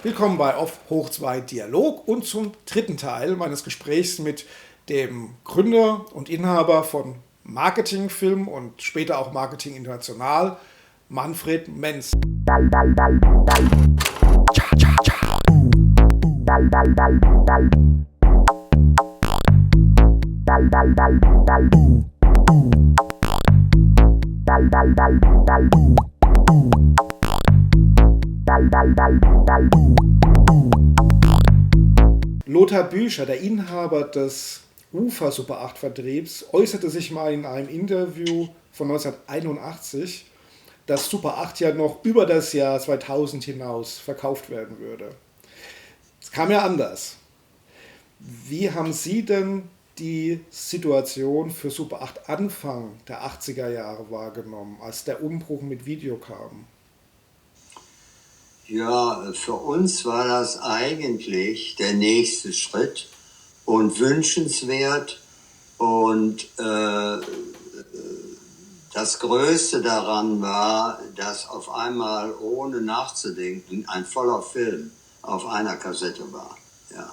Willkommen bei Auf Hoch 2 Dialog und zum dritten Teil meines Gesprächs mit dem Gründer und Inhaber von Marketing Film und später auch Marketing International, Manfred Menz. Lothar Büscher, der Inhaber des UFA Super 8 Vertriebs, äußerte sich mal in einem Interview von 1981, dass Super 8 ja noch über das Jahr 2000 hinaus verkauft werden würde. Es kam ja anders. Wie haben Sie denn die Situation für Super 8 Anfang der 80er Jahre wahrgenommen, als der Umbruch mit Video kam? Ja, für uns war das eigentlich der nächste Schritt und wünschenswert. Und das Größte daran war, dass auf einmal, ohne nachzudenken, ein voller Film auf einer Kassette war. Ja.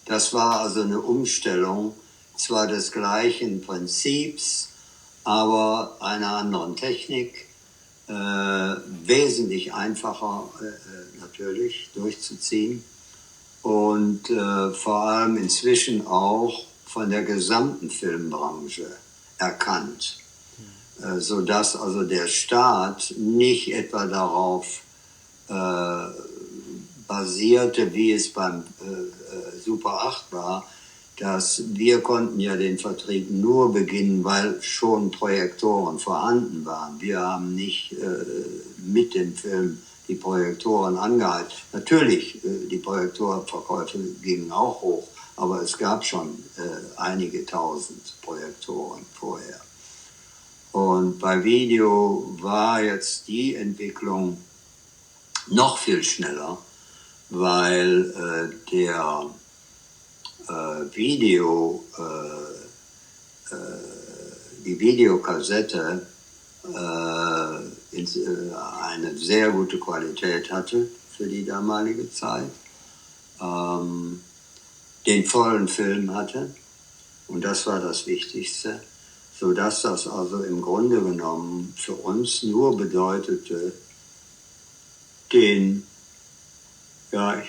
Das war also eine Umstellung, zwar des gleichen Prinzips, aber einer anderen Technik. Wesentlich einfacher natürlich durchzuziehen und vor allem inzwischen auch von der gesamten Filmbranche erkannt, sodass also der Staat nicht etwa darauf basierte, wie es beim Super 8 war, dass wir konnten ja den Vertrieb nur beginnen, weil schon Projektoren vorhanden waren. Wir haben nicht mit dem Film die Projektoren angeheizt. Natürlich, die Projektorverkäufe gingen auch hoch, aber es gab schon einige tausend Projektoren vorher. Und bei Video war jetzt die Entwicklung noch viel schneller, weil die Videokassette eine sehr gute Qualität hatte für die damalige Zeit, den vollen Film hatte, und das war das Wichtigste, sodass das also im Grunde genommen für uns nur bedeutete, ich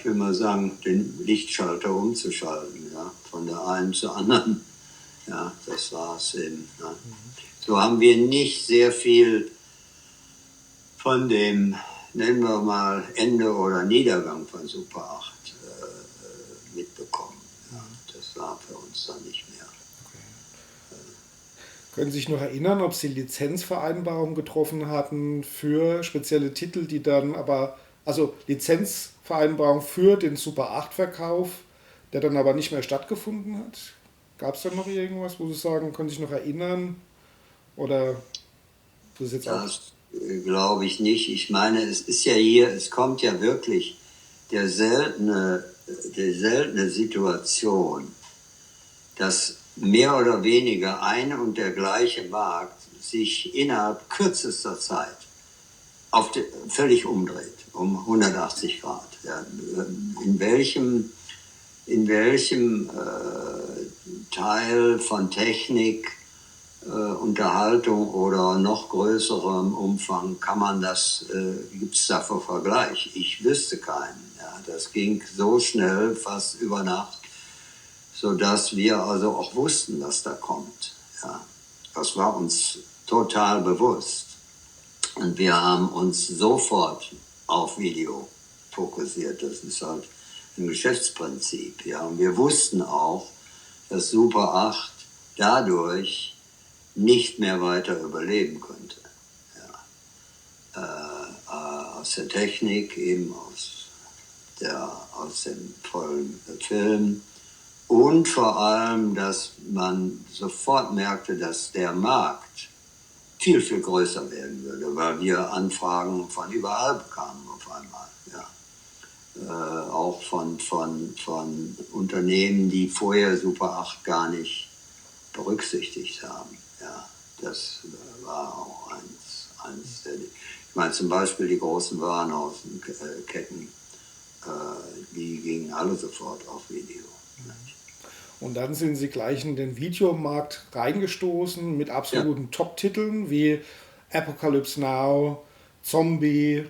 will mal sagen, den Lichtschalter umzuschalten, ja, von der einen zur anderen. Ja, das war es eben. Ja. So haben wir nicht sehr viel von dem, nennen wir mal, Ende oder Niedergang von Super 8 mitbekommen. Ja, das war für uns dann nicht mehr. Können Sie sich noch erinnern, ob Sie Lizenzvereinbarungen getroffen hatten für spezielle Titel, die dann aber, also Lizenzvereinbarung für den Super 8 Verkauf, der dann aber nicht mehr stattgefunden hat? Gab es da noch irgendwas, wo Sie sagen, können Sie sich noch erinnern? Oder das ist jetzt auch... Das glaube ich nicht. Ich meine, es ist ja hier, es kommt ja wirklich die seltene Situation, dass mehr oder weniger eine und der gleiche Markt sich innerhalb kürzester Zeit völlig umdreht, um 180 Grad. Ja, in welchem Teil von Technik, Unterhaltung oder noch größerem Umfang gibt es da für Vergleich? Ich wüsste keinen. Ja, das ging so schnell, fast über Nacht, sodass wir also auch wussten, dass da kommt. Ja, das war uns total bewusst. Und wir haben uns sofort auf Video fokussiert. Das ist halt ein Geschäftsprinzip. Ja. Und wir wussten auch, dass Super 8 dadurch nicht mehr weiter überleben könnte. Ja. Aus der Technik, eben aus dem vollen Film. Und vor allem, dass man sofort merkte, dass der Markt viel, viel größer werden würde, weil wir Anfragen von überall bekamen auf einmal. Ja. Auch von Unternehmen, die vorher Super 8 gar nicht berücksichtigt haben. Ja. Das war auch eins der... Ich meine zum Beispiel die großen Warenhausketten Die gingen alle sofort auf Video. Und dann sind sie gleich in den Videomarkt reingestoßen mit absoluten Top-Titeln wie Apocalypse Now, Zombie,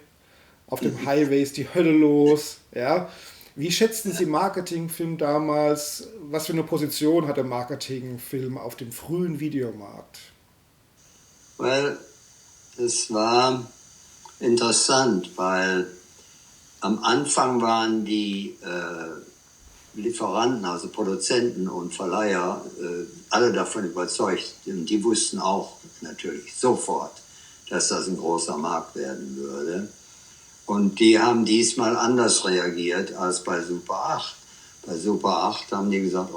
auf dem Highway ist die Hölle los. Ja. Wie schätzten Sie Marketingfilm damals? Was für eine Position hatte Marketingfilm auf dem frühen Videomarkt? Weil es war interessant, weil am Anfang waren die Lieferanten, also Produzenten und Verleiher, alle davon überzeugt. Und die wussten auch natürlich sofort, dass das ein großer Markt werden würde. Und die haben diesmal anders reagiert als bei Super 8. Bei Super 8 haben die gesagt,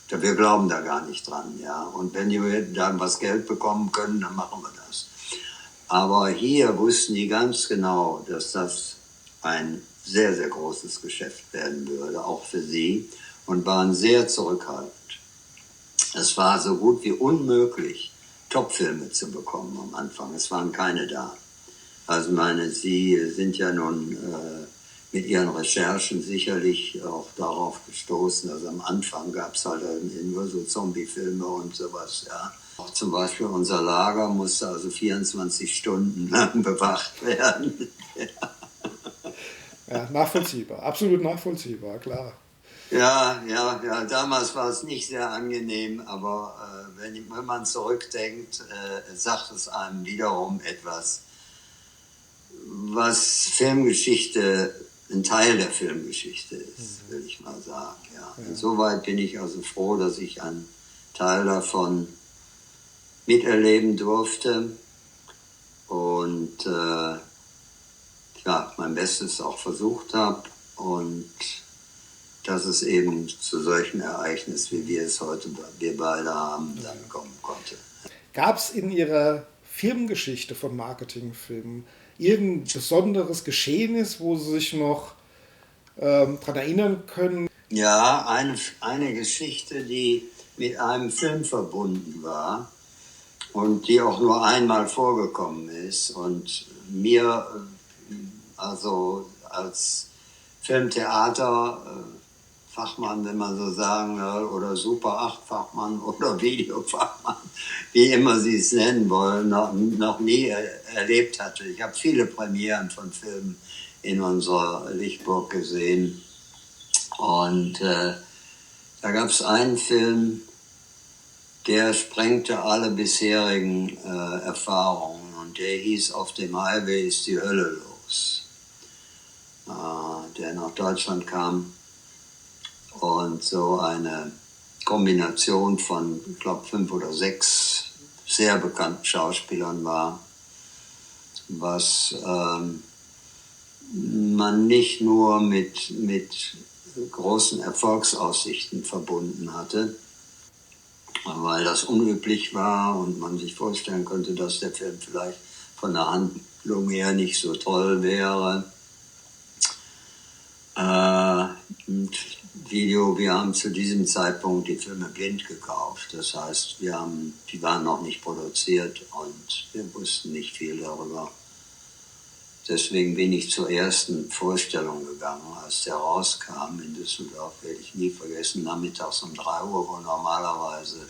wir glauben da gar nicht dran. Ja? Und wenn die dann was Geld bekommen können, dann machen wir das. Aber hier wussten die ganz genau, dass das ein sehr, sehr großes Geschäft werden würde, auch für sie, und waren sehr zurückhaltend. Es war so gut wie unmöglich, Topfilme zu bekommen am Anfang. Es waren keine da. Also Sie sind ja nun mit Ihren Recherchen sicherlich auch darauf gestoßen. Also am Anfang gab es halt nur so Zombie-Filme und sowas, ja. Auch zum Beispiel unser Lager musste also 24 Stunden lang bewacht werden. Ja, nachvollziehbar, absolut nachvollziehbar, klar. Ja, damals war es nicht sehr angenehm, aber wenn man zurückdenkt, sagt es einem wiederum etwas, was Filmgeschichte, ein Teil der Filmgeschichte ist, will ich mal sagen. Ja. Insoweit bin ich also froh, dass ich einen Teil davon miterleben durfte und mein Bestes auch versucht habe und dass es eben zu solchen Ereignissen, wie wir beide haben, dann kommen konnte. Gab es in Ihrer Firmengeschichte von Marketingfilmen irgendein besonderes Geschehnis, wo Sie sich noch daran erinnern können? Ja, eine Geschichte, die mit einem Film verbunden war und die auch nur einmal vorgekommen ist und mir also als Filmtheaterfachmann, wenn man so sagen will, oder Super 8 Fachmann oder Videofachmann, wie immer Sie es nennen wollen, noch nie erlebt hatte. Ich habe viele Premieren von Filmen in unserer Lichtburg gesehen und da gab es einen Film, der sprengte alle bisherigen Erfahrungen und der hieß Auf dem Highway ist die Hölle los. Der nach Deutschland kam und so eine Kombination von, ich glaube, 5 oder 6 sehr bekannten Schauspielern war, was man nicht nur mit großen Erfolgsaussichten verbunden hatte, weil das unüblich war und man sich vorstellen könnte, dass der Film vielleicht von der Handlung her nicht so toll wäre. Wir haben zu diesem Zeitpunkt die Filme blind gekauft. Das heißt, die waren noch nicht produziert und wir wussten nicht viel darüber. Deswegen bin ich zur ersten Vorstellung gegangen, als der rauskam in Düsseldorf, werde ich nie vergessen, nachmittags um 3 Uhr, wo normalerweise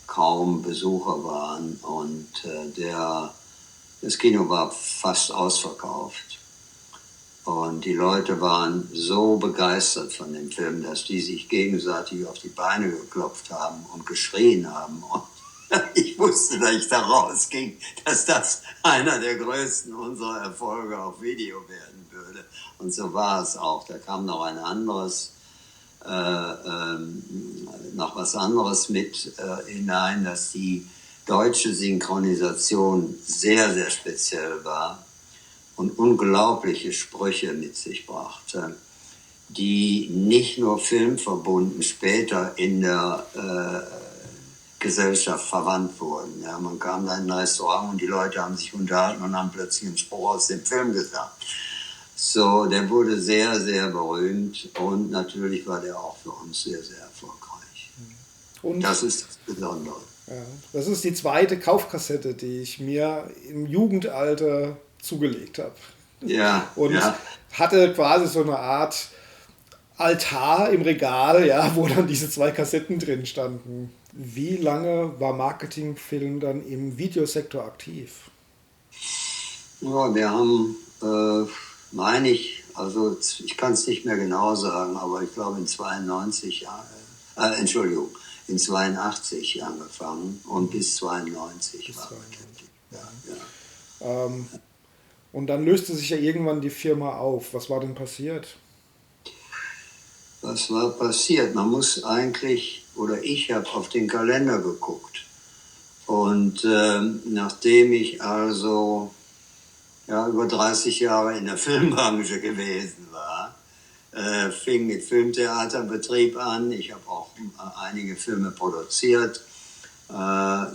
kaum Besucher waren und das Kino war fast ausverkauft. Und die Leute waren so begeistert von dem Film, dass die sich gegenseitig auf die Beine geklopft haben und geschrien haben. Und ich wusste, dass ich da rausging, dass das einer der größten unserer Erfolge auf Video werden würde. Und so war es auch. Da kam noch noch was anderes mit hinein, dass die deutsche Synchronisation sehr, sehr speziell war und unglaubliche Sprüche mit sich brachte, die nicht nur filmverbunden später in der Gesellschaft verwandt wurden. Ja, man kam da in ein Restaurant und die Leute haben sich unterhalten und haben plötzlich einen Spruch aus dem Film gesagt. So, der wurde sehr, sehr berühmt und natürlich war der auch für uns sehr, sehr erfolgreich. Und das ist das Besondere. Ja, das ist die zweite Kaufkassette, die ich mir im Jugendalter zugelegt habe. Ja, und ja. hatte quasi so eine Art Altar im Regal, ja, wo dann diese zwei Kassetten drin standen. Wie lange war Marketingfilm dann im Videosektor aktiv? Ja, wir haben, meine ich, also ich kann es nicht mehr genau sagen, aber ich glaube in 92 Jahren, Entschuldigung, in 82 angefangen und bis 92 Bis waren wir 92. tätig. Ja, ja. Ähm, und dann löste sich ja irgendwann die Firma auf. Was war denn passiert? Was war passiert? Man muss eigentlich, oder ich habe auf den Kalender geguckt. Und nachdem ich also ja, über 30 Jahre in der Filmbranche gewesen war, fing mit Filmtheaterbetrieb an. Ich habe auch einige Filme produziert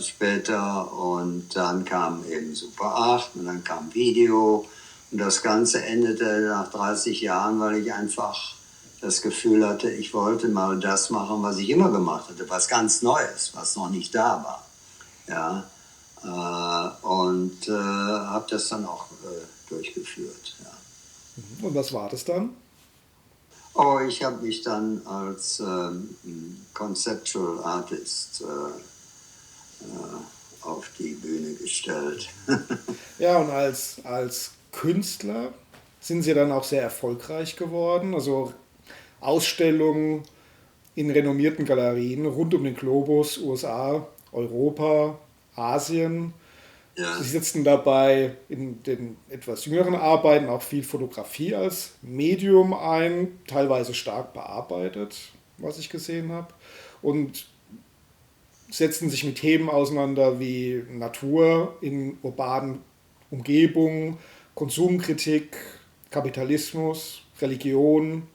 später und dann kam eben Super 8 und dann kam Video und das Ganze endete nach 30 Jahren, weil ich einfach das Gefühl hatte, ich wollte mal das machen, was ich immer gemacht hatte, was ganz Neues, was noch nicht da war. Ja, und habe das dann auch durchgeführt. Ja. Und was war das dann? Oh, ich habe mich dann als Conceptual Artist auf die Bühne gestellt. Ja, und als Künstler sind Sie dann auch sehr erfolgreich geworden. Also Ausstellungen in renommierten Galerien rund um den Globus, USA, Europa, Asien. Sie Ja, setzten dabei in den etwas jüngeren Arbeiten auch viel Fotografie als Medium ein, teilweise stark bearbeitet, was ich gesehen habe. Und setzten sich mit Themen auseinander wie Natur in urbanen Umgebungen, Konsumkritik, Kapitalismus, Religion.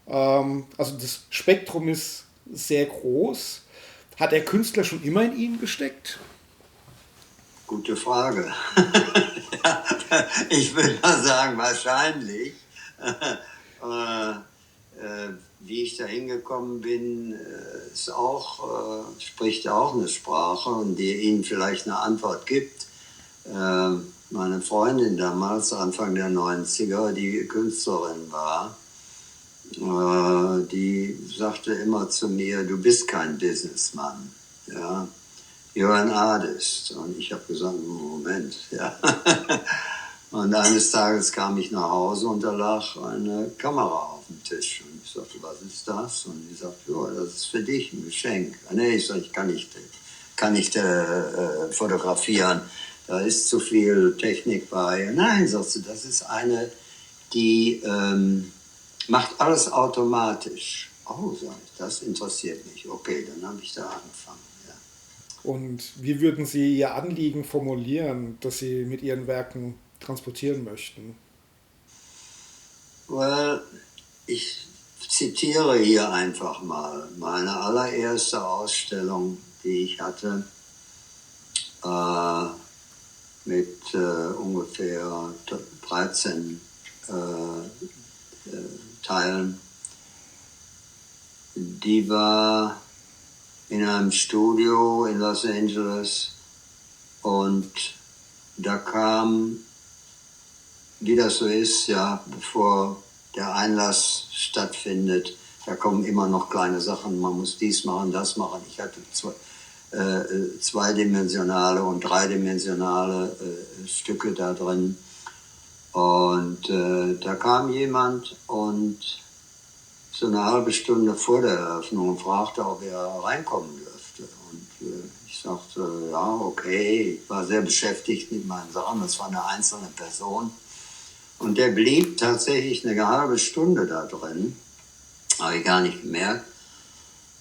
Also das Spektrum ist sehr groß. Hat der Künstler schon immer in Ihnen gesteckt? gute Frage. Ich würde mal sagen, wahrscheinlich. Wie ich da hingekommen bin, ist auch, spricht auch eine Sprache und die Ihnen vielleicht eine Antwort gibt. Meine Freundin damals, Anfang der 90er, die Künstlerin war, die sagte immer zu mir, du bist kein Businessman. Ja? You're an artist. Und ich habe gesagt, Moment, ja. Und eines Tages kam ich nach Hause und da lag eine Kamera auf dem Tisch. Und ich sagte, was ist das? Und die sagte, ja, das ist für dich ein Geschenk. Nee, ich sage, ich kann nicht fotografieren. Da ist zu viel Technik bei. Nein, sagt sie, das ist eine, die macht alles automatisch. Oh, sag ich, das interessiert mich. Okay, dann habe ich da angefangen. Ja. Und wie würden Sie Ihr Anliegen formulieren, das Sie mit Ihren Werken transportieren möchten? Well, ich zitiere hier einfach mal meine allererste Ausstellung, die ich hatte, mit ungefähr 13 Teilen. Die war in einem Studio in Los Angeles und da kam, wie das so ist, ja, bevor der Einlass stattfindet, da kommen immer noch kleine Sachen, man muss dies machen, das machen. Ich hatte zweidimensionale und dreidimensionale Stücke da drin. Und da kam jemand und so eine halbe Stunde vor der Eröffnung fragte, ob er reinkommen dürfte. Und ich sagte, ja, okay. Ich war sehr beschäftigt mit meinen Sachen. Das war eine einzelne Person. Und der blieb tatsächlich eine halbe Stunde da drin. Habe ich gar nicht gemerkt.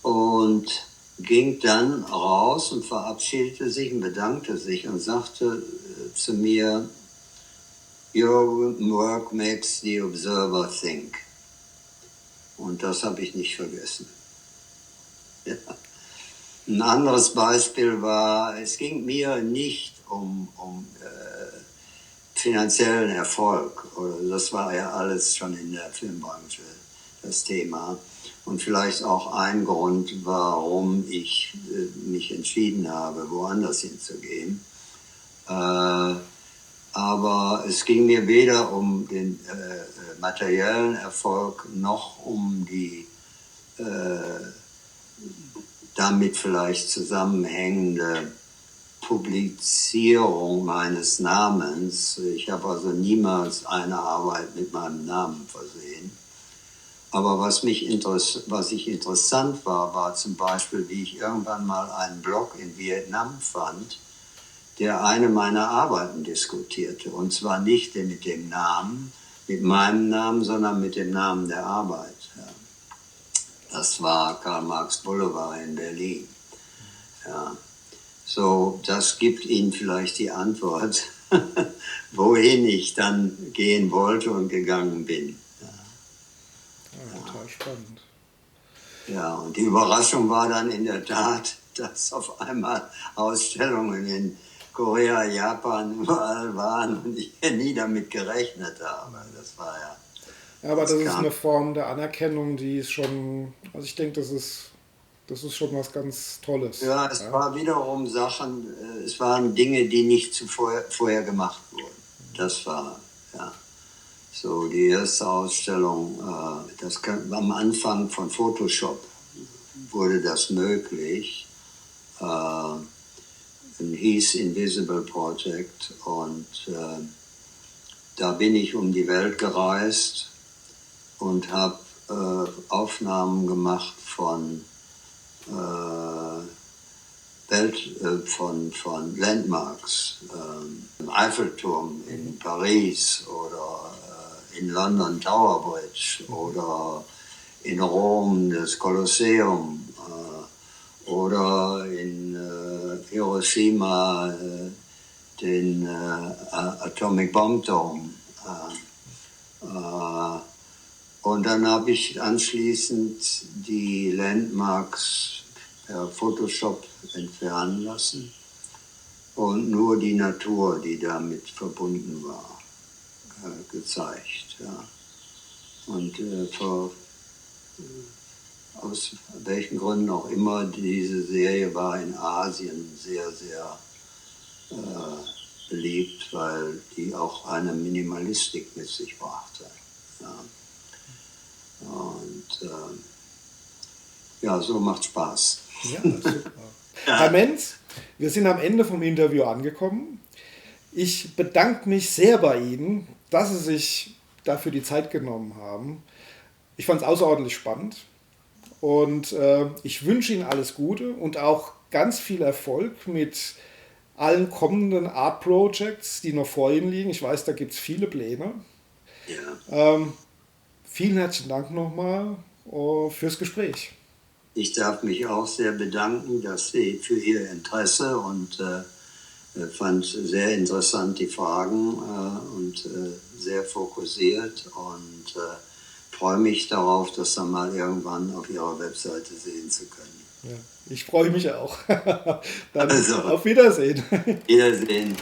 Und ging dann raus und verabschiedete sich und bedankte sich und sagte zu mir, Your work makes the observer think. Und das habe ich nicht vergessen. Ja. Ein anderes Beispiel war, es ging mir nicht um finanziellen Erfolg. Das war ja alles schon in der Filmbranche das Thema. Und vielleicht auch ein Grund, warum ich mich entschieden habe, woanders hinzugehen. Aber Aber es ging mir weder um den materiellen Erfolg noch um die damit vielleicht zusammenhängende Publizierung meines Namens. Ich habe also niemals eine Arbeit mit meinem Namen versehen. Aber was ich interessant war zum Beispiel, wie ich irgendwann mal einen Blog in Vietnam fand, der eine meiner Arbeiten diskutierte. Und zwar nicht mit dem Namen, mit meinem Namen, sondern mit dem Namen der Arbeit. Ja. Das war Karl Marx Boulevard in Berlin. Ja. So, das gibt Ihnen vielleicht die Antwort, wohin ich dann gehen wollte und gegangen bin. Ja, total spannend. Ja, und die Überraschung war dann in der Tat, dass auf einmal Ausstellungen in Korea, Japan überall waren und ich nie damit gerechnet habe. Das war ja. Ja, aber das ist eine Form der Anerkennung, die ist schon, also ich denke, das ist schon was ganz Tolles. Ja, es war wiederum Sachen, es waren Dinge, die nicht vorher gemacht wurden. Das war, ja. So, die erste Ausstellung, am Anfang von Photoshop wurde das möglich. Hieß Invisible Project und da bin ich um die Welt gereist und habe Aufnahmen gemacht von von Landmarks, im Eiffelturm in Paris oder in London Tower Bridge oder in Rom das Kolosseum oder in Hiroshima den Atomic Bomb Dome. Und dann habe ich anschließend die Landmarks per Photoshop entfernen lassen und nur die Natur, die damit verbunden war, gezeigt. Ja. Und aus welchen Gründen auch immer, diese Serie war in Asien sehr, sehr beliebt, weil die auch eine Minimalistik mit sich brachte. Ja. Und ja, so macht Spaß. Ja, super. Herr Mentz, wir sind am Ende vom Interview angekommen. Ich bedanke mich sehr bei Ihnen, dass Sie sich dafür die Zeit genommen haben. Ich fand es außerordentlich spannend und ich wünsche Ihnen alles Gute und auch ganz viel Erfolg mit allen kommenden Art Projects, die noch vor Ihnen liegen. Ich weiß, da gibt es viele Pläne. Ja. Vielen herzlichen Dank nochmal fürs Gespräch. Ich darf mich auch sehr bedanken, dass Sie für Ihr Interesse und fand sehr interessant die Fragen und sehr fokussiert und freue mich darauf, das dann mal irgendwann auf Ihrer Webseite sehen zu können. Ja, ich freue mich auch. Dann Also, auf Wiedersehen. Wiedersehen.